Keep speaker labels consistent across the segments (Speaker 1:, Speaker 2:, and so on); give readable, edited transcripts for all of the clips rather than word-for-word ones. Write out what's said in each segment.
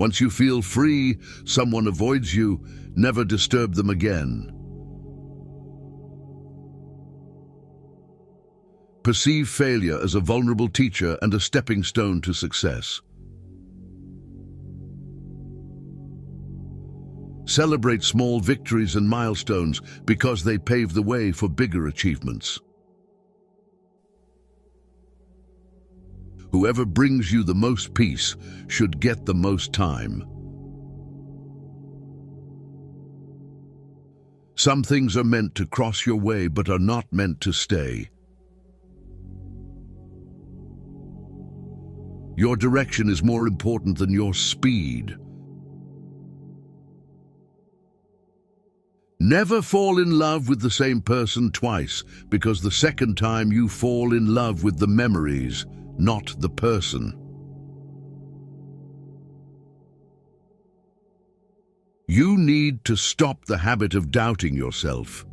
Speaker 1: Once you feel free, someone avoids you, never disturb them again. Perceive failure as a vulnerable teacher and a stepping stone to success. Celebrate small victories and milestones because they pave the way for bigger achievements. Whoever brings you the most peace should get the most time. Some things are meant to cross your way but are not meant to stay. Your direction is more important than your speed. Never fall in love with the same person twice, because the second time you fall in love with the memories, not the person. You need to stop the habit of doubting yourself.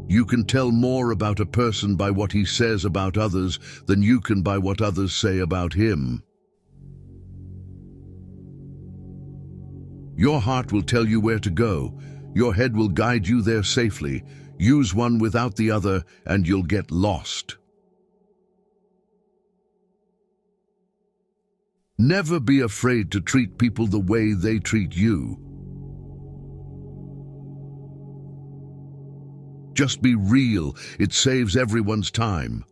Speaker 1: You can tell more about a person by what he says about others than you can by what others say about him. Your heart will tell you where to go. Your head will guide you there safely. Use one without the other, and you'll get lost. Never be afraid to treat people the way they treat you. Just be real. It saves everyone's time.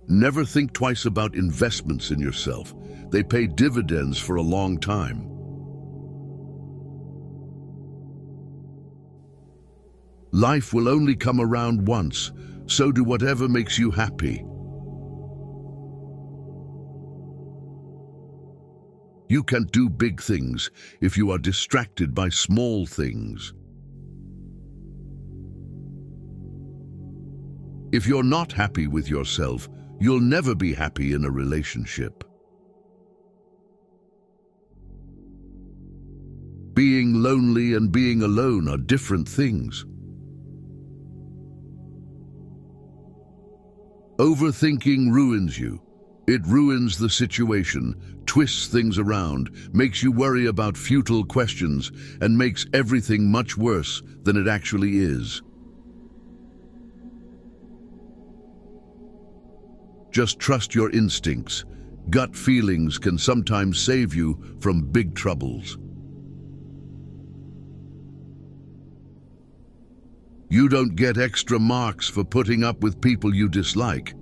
Speaker 1: Never think twice about investments in yourself. They pay dividends for a long time. Life will only come around once, so do whatever makes you happy. You can't do big things if you are distracted by small things. If you're not happy with yourself, you'll never be happy in a relationship. Being lonely and being alone are different things. Overthinking ruins you. It ruins the situation, twists things around, makes you worry about futile questions, and makes everything much worse than it actually is. Just trust your instincts. Gut feelings can sometimes save you from big troubles. You don't get extra marks for putting up with people you dislike.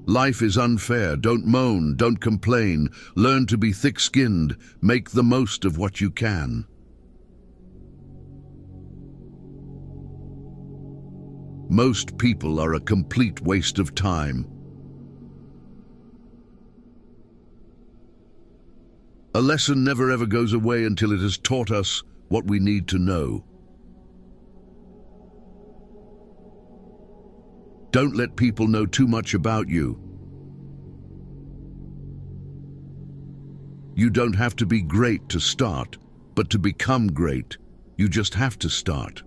Speaker 1: Life is unfair. Don't moan, don't complain. Learn to be thick-skinned. Make the most of what you can. Most people are a complete waste of time. A lesson never ever goes away until it has taught us what we need to know. Don't let people know too much about you. You don't have to be great to start, but to become great, you just have to start.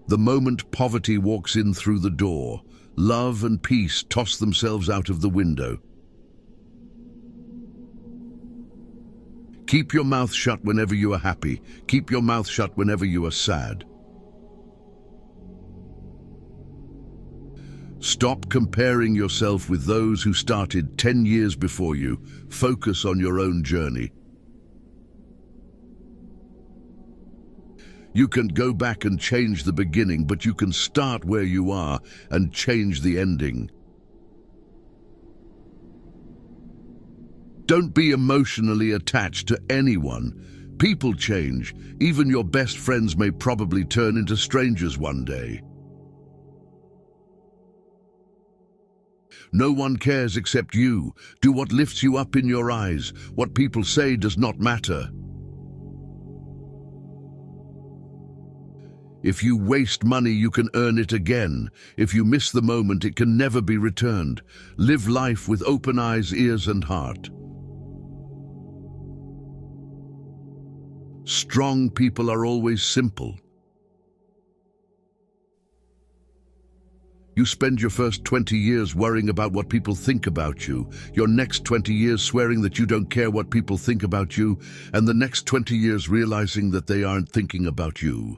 Speaker 1: The moment poverty walks in through the door, love and peace toss themselves out of the window. Keep your mouth shut whenever you are happy. Keep your mouth shut whenever you are sad. Stop comparing yourself with those who started 10 years before you. Focus on your own journey. You can go back and change the beginning, but you can start where you are and change the ending. Don't be emotionally attached to anyone. People change. Even your best friends may probably turn into strangers one day. No one cares except you. Do what lifts you up in your eyes. What people say does not matter. If you waste money, you can earn it again. If you miss the moment, it can never be returned. Live life with open eyes, ears, and heart. Strong people are always simple. You spend your first 20 years worrying about what people think about you, your next 20 years swearing that you don't care what people think about you, and the next 20 years realizing that they aren't thinking about you.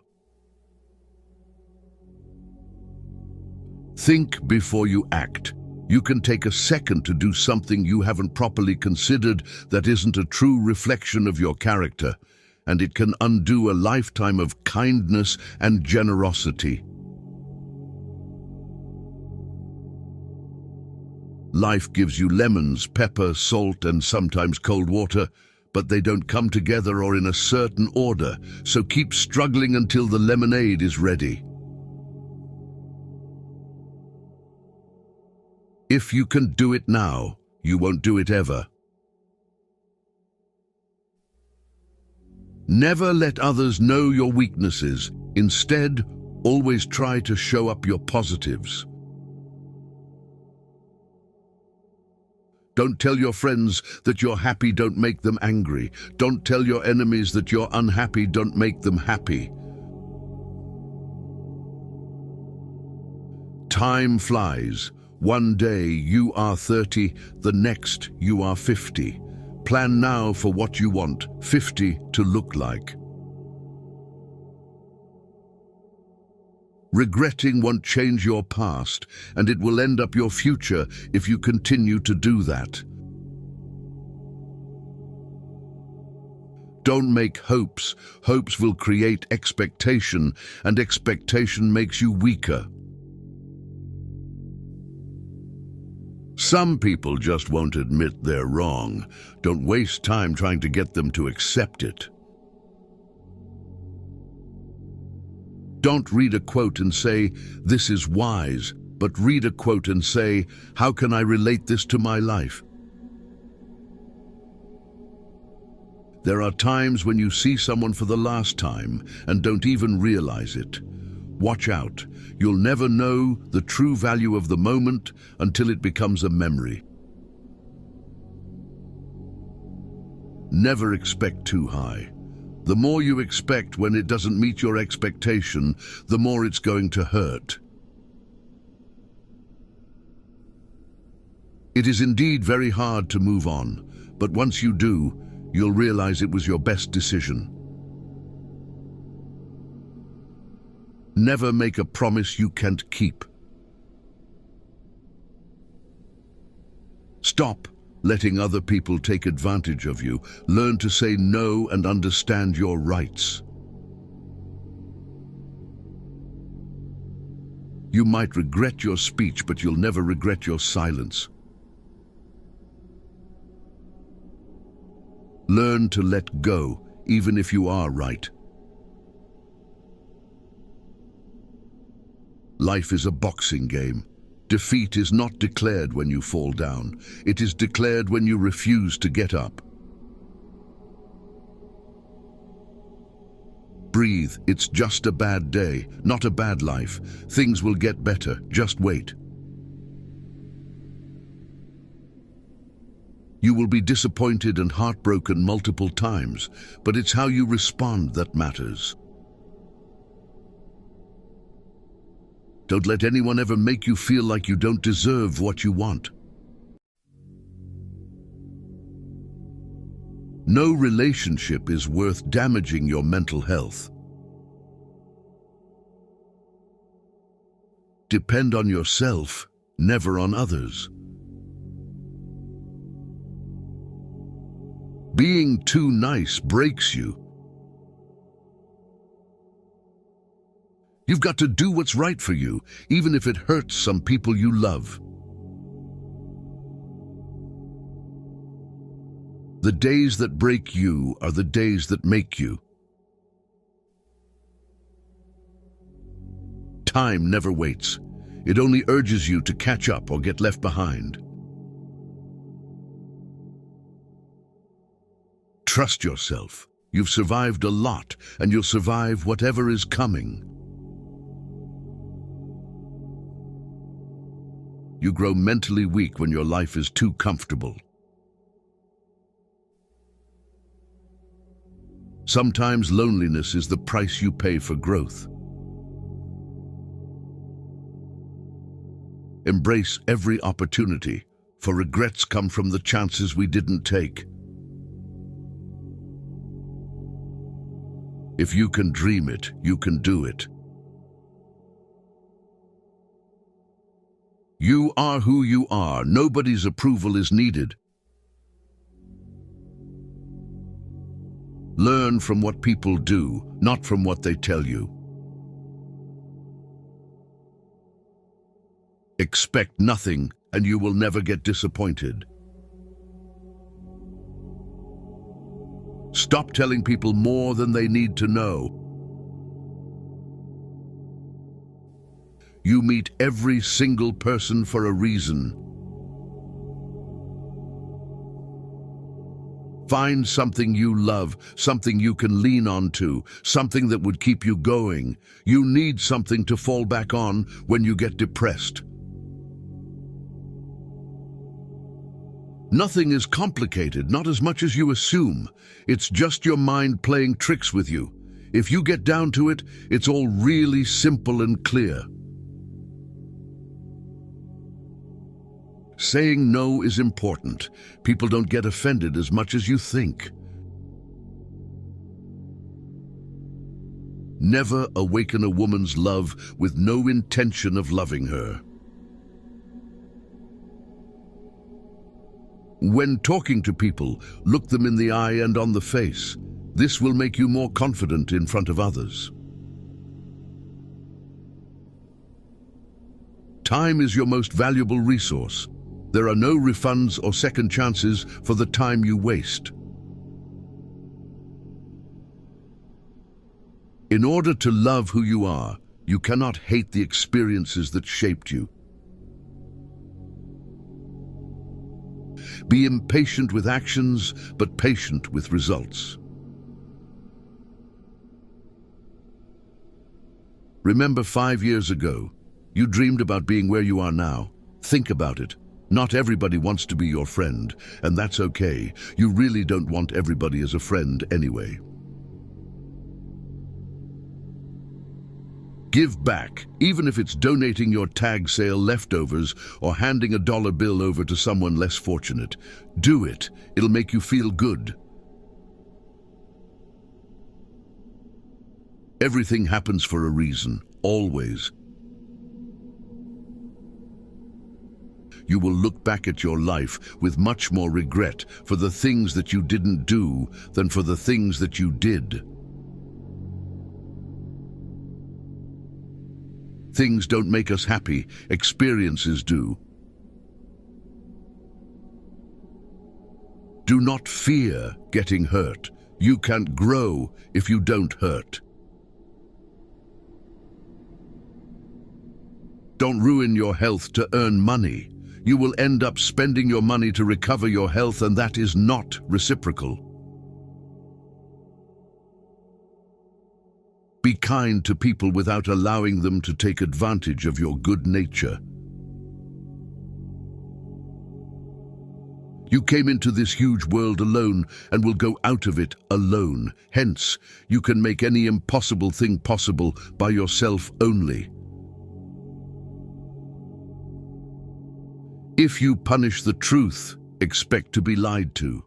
Speaker 1: Think before you act. You can take a second to do something you haven't properly considered that isn't a true reflection of your character, and it can undo a lifetime of kindness and generosity. Life gives you lemons, pepper, salt, and sometimes cold water, but they don't come together or in a certain order, so keep struggling until the lemonade is ready. If you can do it now, you won't do it ever. Never let others know your weaknesses. Instead, always try to show up your positives. Don't tell your friends that you're happy, don't make them angry. Don't tell your enemies that you're unhappy, don't make them happy. Time flies. One day you are 30, the next you are 50. Plan now for what you want 50 to look like. Regretting won't change your past, and it will end up your future if you continue to do that. Don't make hopes. Hopes will create expectation, and expectation makes you weaker. Some people just won't admit they're wrong. Don't waste time trying to get them to accept it. Don't read a quote and say, "This is wise," but read a quote and say, "How can I relate this to my life?" There are times when you see someone for the last time and don't even realize it. Watch out. You'll never know the true value of the moment until it becomes a memory. Never expect too high. The more you expect when it doesn't meet your expectation, the more it's going to hurt. It is indeed very hard to move on, but once you do, you'll realize it was your best decision. Never make a promise you can't keep. Stop letting other people take advantage of you. Learn to say no and understand your rights. You might regret your speech, but you'll never regret your silence. Learn to let go, even if you are right. Life is a boxing game. Defeat is not declared when you fall down. It is declared when you refuse to get up. Breathe. It's just a bad day, not a bad life. Things will get better. Just wait. You will be disappointed and heartbroken multiple times, but it's how you respond that matters. Don't let anyone ever make you feel like you don't deserve what you want. No relationship is worth damaging your mental health. Depend on yourself, never on others. Being too nice breaks you. You've got to do what's right for you, even if it hurts some people you love. The days that break you are the days that make you. Time never waits. It only urges you to catch up or get left behind. Trust yourself. You've survived a lot, and you'll survive whatever is coming. You grow mentally weak when your life is too comfortable. Sometimes loneliness is the price you pay for growth. Embrace every opportunity, for regrets come from the chances we didn't take. If you can dream it, you can do it. You are who you are. Nobody's approval is needed. Learn from what people do, not from what they tell you. Expect nothing, and you will never get disappointed. Stop telling people more than they need to know. You meet every single person for a reason. Find something you love, something you can lean on to, something that would keep you going. You need something to fall back on when you get depressed. Nothing is complicated, not as much as you assume. It's just your mind playing tricks with you. If you get down to it, it's all really simple and clear. Saying no is important. People don't get offended as much as you think. Never awaken a woman's love with no intention of loving her. When talking to people, look them in the eye and on the face. This will make you more confident in front of others. Time is your most valuable resource. There are no refunds or second chances for the time you waste. In order to love who you are, you cannot hate the experiences that shaped you. Be impatient with actions, but patient with results. Remember 5 years ago, you dreamed about being where you are now. Think about it. Not everybody wants to be your friend, and that's okay. You really don't want everybody as a friend anyway. Give back, even if it's donating your tag sale leftovers or handing a dollar bill over to someone less fortunate. Do it. It'll make you feel good. Everything happens for a reason, always. You will look back at your life with much more regret for the things that you didn't do than for the things that you did. Things don't make us happy, experiences do. Do not fear getting hurt. You can't grow if you don't hurt. Don't ruin your health to earn money. You will end up spending your money to recover your health, and that is not reciprocal. Be kind to people without allowing them to take advantage of your good nature. You came into this huge world alone and will go out of it alone. Hence, you can make any impossible thing possible by yourself only. If you punish the truth, expect to be lied to.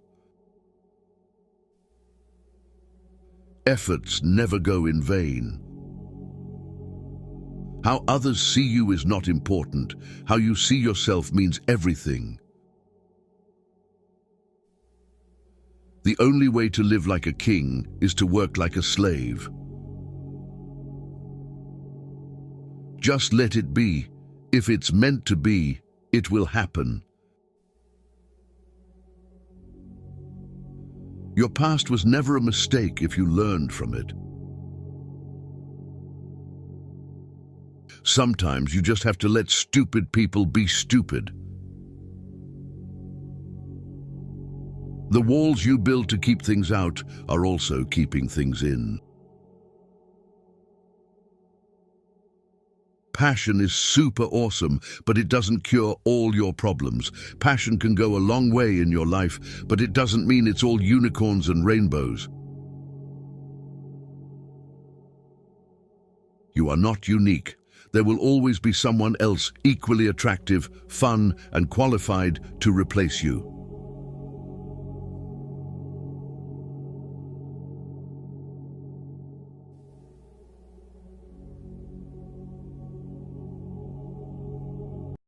Speaker 1: Efforts never go in vain. How others see you is not important. How you see yourself means everything. The only way to live like a king is to work like a slave. Just let it be. If it's meant to be, it will happen. Your past was never a mistake if you learned from it. Sometimes you just have to let stupid people be stupid. The walls you build to keep things out are also keeping things in. Passion is super awesome, but it doesn't cure all your problems. Passion can go a long way in your life, but it doesn't mean it's all unicorns and rainbows. You are not unique. There will always be someone else equally attractive, fun, and qualified to replace you.